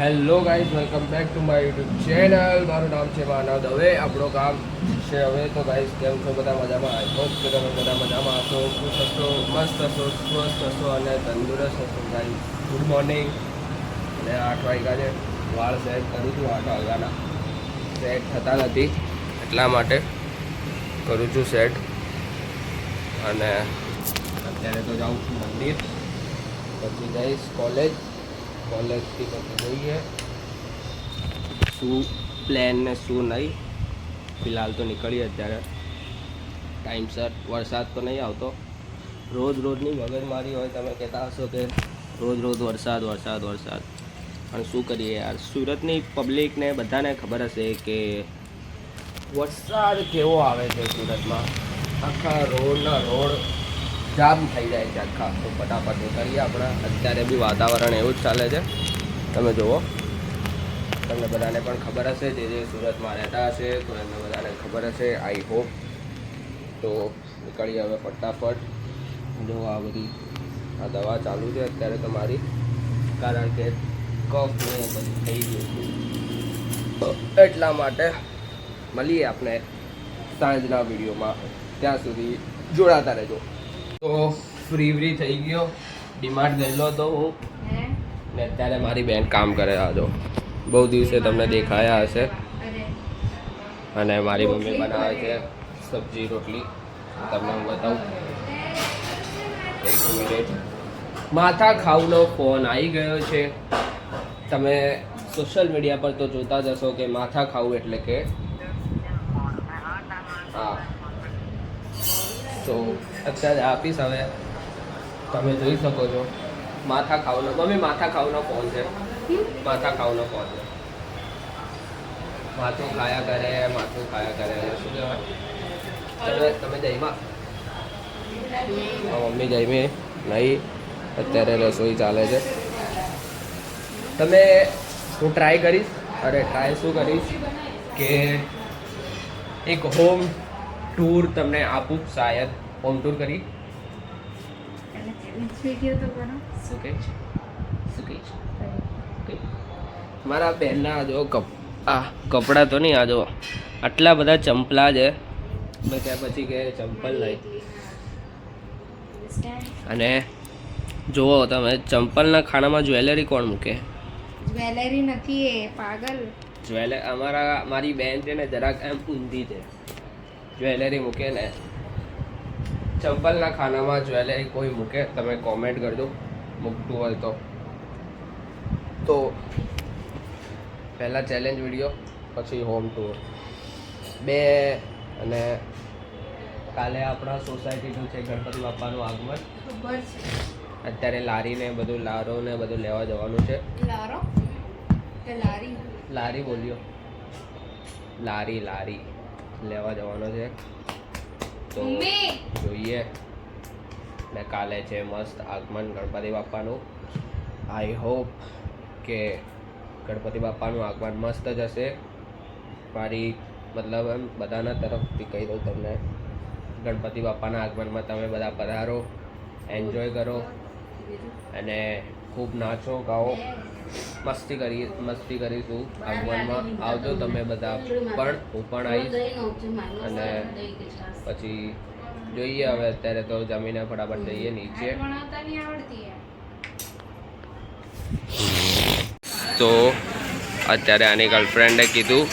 Hello guys, welcome back to my YouTube channel. મારું નામ છે માનવ દવે. આપણું કામ છે હવે તો ગાઈઝ, કેમ છો બધા મજામાં? આઈ હોપ કે તમે બધા મજામાં હશો, ખુશ હશો, મસ્ત હશો, સ્વસ્થ હશો અને તંદુરસ્ત હશો ગાઈઝ. Good morning. અને 8 વાગ્યા છે. વાળ સેટ કરું છું. 8 વાગ્યાના સેટ થતા નથી, એટલા માટે કરું છું સેટ. અને અત્યારે તો જાઉં છું મંદિર, પછી જઈશ કોલેજથી પછી જોઈએ શું પ્લાન ને શું નહીં. ફિલહાલ તો નીકળીએ અત્યારે ટાઈમસર. વરસાદ તો નહીં આવતો. રોજની મગજમારી હોય. તમે કહેતા હશો કે રોજ વરસાદ. પણ શું કરીએ યાર, સુરતની પબ્લિકને બધાને ખબર હશે કે વરસાદ કેવો આવે છે સુરતમાં. આખા રોડ જામ થઈ જાય છે આખા. તો ફટાફટ નીકળીએ આપણે. અત્યારે બી વાતાવરણ એવું જ ચાલે છે, તમે જુઓ. તમને બધાને પણ ખબર હશે, જે સુરતમાં રહેતા હશે તો એમને બધાને ખબર હશે, આઈ હોપ. તો નીકળીએ હવે ફટાફટ. જો આ બધી આ દવા ચાલુ છે અત્યારે તમારી, કારણ કે કફ ને બધું થઈ ગયું, એટલા માટે. મળીએ આપણે સાંજના વિડીયોમાં, ત્યાં સુધી જોડાતા રહેજો. તો ફ્રી થઈ ગયો. ડીમાર્ટ ગયેલો હતો હું, ને અત્યારે મારી બેન કામ કરે. આજો બહુ દિવસે તમને દેખાયા હશે. અને મારી મમ્મી બનાવે છે સબ્જી રોટલી. તમને હું બતાવું, એક મિનિટ. માથા ખાવનો ફોન આવી ગયો છે. તમે સોશિયલ મીડિયા પર તો જોતા જ હશો કે માથા ખાવું એટલે કે હા. તો અત્યારે આપીશ હવે, તમે જોઈ શકો છો. માથા ખાવનો મમ્મી, માથા ખાવનો ફોન છે. માથા ખાવનો ફોન છે. માથું ખાયા કરે. શું કહેવાય? તમે જઈમાં મમ્મી જઈમી નહીં. અત્યારે રસોઈ ચાલે છે. હું ટ્રાય કરીશ. ટ્રાય શું કરીશ કે એક હોમ ટૂર તમને આપું. શાયદ હોમ ટૂર કરી. મારા બેનના જો કપડાં તો નહીં, આ જો આટલા બધા ચંપલા છે. મેં ત્યાં પછી કે ચંપલ નહીં. અને જુઓ તમે, ચંપલના ખાનામાં જ્વેલરી કોણ મૂકે? જ્વેલરી નથી એ પાગલ. મારી બેન છે ને જરાક એમ ઊંધી છે. જ્વેલરી મૂકે ને ચંપલના ખાનામાં જ્વેલરી કોઈ મૂકે? તમે કોમેન્ટ કરજો મૂકતું હોય તો. પહેલાં ચેલેન્જ વિડીયો, પછી હોમ ટૂર બે. અને કાલે આપણા સોસાયટીનું છે ગણપતિ બાપાનું આગમન. અત્યારે લારીને બધું લેવા જવાનું છે. લારી બોલ્યો, લારી લેવા જવાનો છે. તો જોઈએ. ને કાલે છે મસ્ત આગમન ગણપતિ બાપાનું. આઈ હોપ કે ગણપતિ બાપાનું આગમન મસ્ત જ હશે. મારી મતલબ એમ બધાના તરફથી કહી દઉં તમને, ગણપતિ બાપાના આગમનમાં તમે બધા પધારો, એન્જોય કરો અને ખૂબ નાચો ગાઓ, મસ્તી કરીશું આગમનમાં. આવજો તમે બધા, પણ હું પણ આવીશ. અને પછી જોઈએ હવે. અત્યારે તો જમીને ફટાફટ જઈએ નીચે. તો અત્યારે આની ગર્લફ્રેન્ડે કીધું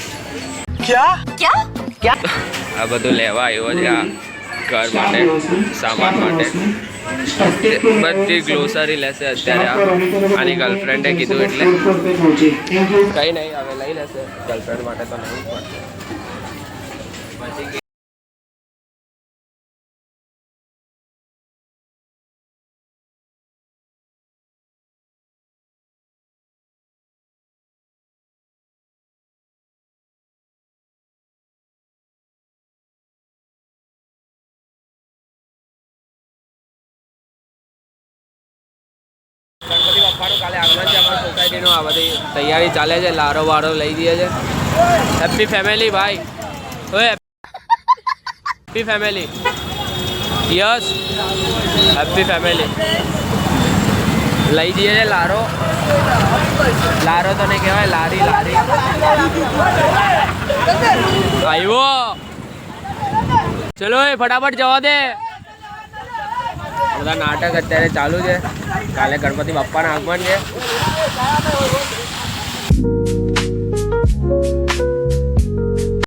આ બધું લેવા આવ્યો છે, આ ઘર માટે, સામાન માટે. બધી ગ્લોસરી લેશે અત્યારે આની ગર્લફ્રેન્ડે કીધું, એટલે કંઈ નહીં, હવે લઈ લેશે. ગર્લફ્રેન્ડ માટે તો નહીં પડશે. પછી ગણપતિ બાપાનું કાલે આગમન છે. અમારી સોસાયટીનું આ બધી તૈયારી ચાલે છે. લારો વારો લઈ દઈએ છે. હેપી ફેમિલી ભાઈ. ઓય happy family. Yes happy family. લઈ જઈએ છે લારો. લારો તો નહીં કહેવાય, લારી લારી. આવ્યો. ચલો એ ફટાફટ જવા દે. બધા નાટક અત્યારે ચાલુ છે. કાલે ગણપતિ બાપ્પાના આગમન છે.